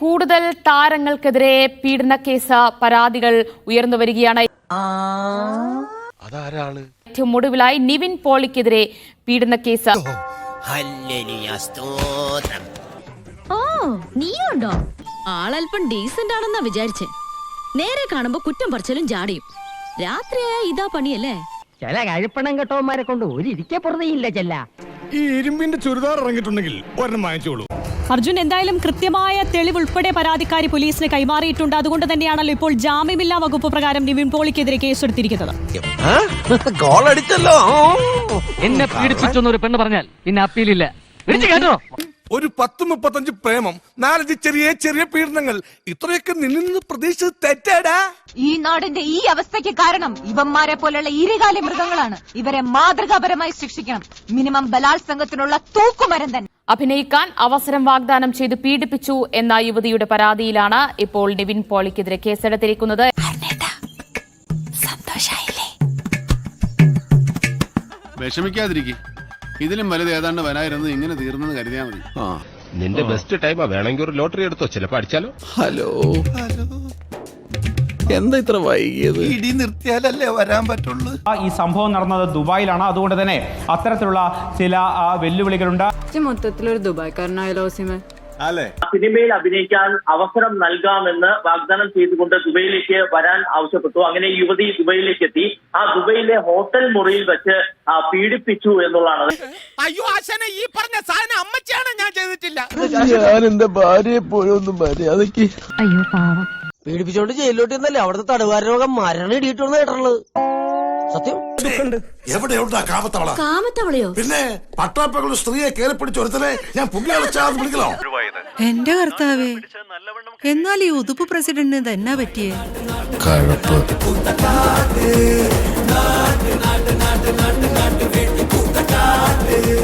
കൂടുതൽ താരങ്ങൾക്കെതിരെ പീഡന കേസ് പരാതികൾ ഉയർന്നു വരികയാണ്. ഏറ്റവും ഒടുവിലായി നിവിൻ പോളിക്കെതിരെ പീഡന കേസ്. നീയുണ്ടോ? ആളല്പം ഡീസന്റ് ആണെന്നാ വിചാരിച്ചേ. നേരെ കാണുമ്പോ കുറ്റം പറച്ചിലും ജാടിയും. രാത്രിയായ ഇതാ പണിയല്ലേ? ചില കഴിപ്പണം കെട്ടവന്മാരെ കൊണ്ട് ഒരു ഇരിക്കെ പുറതയില്ല ചെല്ല. ഈ ഇരുമ്പിന്റെ ചുരിദാർ ഇറങ്ങിയിട്ടുണ്ടെങ്കിൽ ഒരെണ്ണം വാങ്ങിച്ചോളൂ. അർജുൻ, എന്തായാലും കൃത്യമായ തെളിവുൾപ്പെടെ പരാതിക്കാരി പോലീസിന് കൈമാറിയിട്ടുണ്ട്. അതുകൊണ്ട് തന്നെയാണല്ലോ ഇപ്പോൾ ജാമ്യമില്ലാ വകുപ്പ് പ്രകാരം നിവിൻ പോളിക്കെതിരെ കേസെടുത്തിരിക്കുന്നത്. എന്നെ പീഡിപ്പിച്ചൊന്നൊരു പെണ്ണ് പറഞ്ഞാൽ പിന്നെ അപ്പീലില്ല. ഒരു 10-35 പ്രേമം, 4 ചെറിയ ചെറിയ പീഡനങ്ങൾ, ഇത്രയൊക്കെ നിന്ന് പ്രതീക്ഷിച്ച് തെറ്റാടാ. ഈ നാടിന്റെ ഈ അവസ്ഥയ്ക്ക് കാരണം ഇവന്മാരെ പോലുള്ള ഇരുകാലി മൃഗങ്ങളാണ്. ഇവരെ മാതൃകാപരമായി ശിക്ഷിക്കണം. മിനിമം ബലാത്സംഗത്തിനുള്ള തൂക്കുമരം തന്നെ. അഭിനയിക്കാൻ അവസരം വാഗ്ദാനം ചെയ്ത് പീഡിപ്പിച്ചു എന്ന യുവതിയുടെ പരാതിയിലാണ് ഇപ്പോൾ നിവിൻ പോളിക്കെതിരെ കേസെടുത്തിരിക്കുന്നത്. വിഷമിക്കാതിരിക്കും. ഇതിലും വലുത് ഏതാണ്ട് വരായിരുന്നു. ഇങ്ങനെ തീർന്നെന്ന് കരുതിയാ മതി. നിന്റെ ബെസ്റ്റ് ടൈമാ. വേണമെങ്കിൽ ഒരു ലോട്ടറി എടുത്തോ, ചിലപ്പോ അടിച്ചാലോ. ഹലോ, എന്താ ഇത്ര വൈകിയത്? ഇടി നിർത്തിയാലല്ലേ വരാൻ പറ്റുള്ളൂ. ഈ സംഭവം നടന്നത് ദുബായിലാണ്. അതുകൊണ്ട് തന്നെ അത്തരത്തിലുള്ള ചില വെല്ലുവിളികളുണ്ട്. മൊത്തത്തിലൊരു ദുബായ്ക്കാരനായാലോ സിമ? സിനിമയിൽ അഭിനയിക്കാൻ അവസരം നൽകാമെന്ന് വാഗ്ദാനം ചെയ്തുകൊണ്ട് ദുബൈയിലേക്ക് വരാൻ ആവശ്യപ്പെട്ടു. അങ്ങനെ യുവതി ദുബൈയിലേക്ക് എത്തി. ആ ദുബൈയിലെ ഹോട്ടൽ മുറിയിൽ വെച്ച് പീഡിപ്പിച്ചു എന്നുള്ളതാണ്. അയ്യോ ആശാനെ, ഈ പറഞ്ഞ സാധനം അമ്മച്ചാണ്, ഞാൻ ചെയ്തിട്ടില്ല. ഞാൻ എന്റെ ഭാര്യയെ പോയൊന്നും മര്യാദക്ക്. അയ്യോ പാവം. പീഡിപ്പിച്ചോണ്ട് ജയിലിലോട്ട് എന്നല്ലേ അവിടുത്തെ തടവുകാര രോഗം മരണം ഇടിയിട്ടുണ്ടെന്ന് കേട്ടുള്ളത്. സത്യം എവിടെയുണ്ടാ കാമത്തവള? കാമത്തവളയോ? പിന്നെ പട്ടാപ്പകളുടെ സ്ത്രീയെ കയറി പിടിച്ച് ഒരുത്തനെ ഞാൻ പുണ്യാളച്ചാന്ന് വിളിക്കണോ? എന്റെ കർത്താവേ, എന്നാൽ ഈ ഉതുപ്പ് പ്രസിഡന്റിന് തന്നെ പറ്റിയേ? കഴപ്പ്.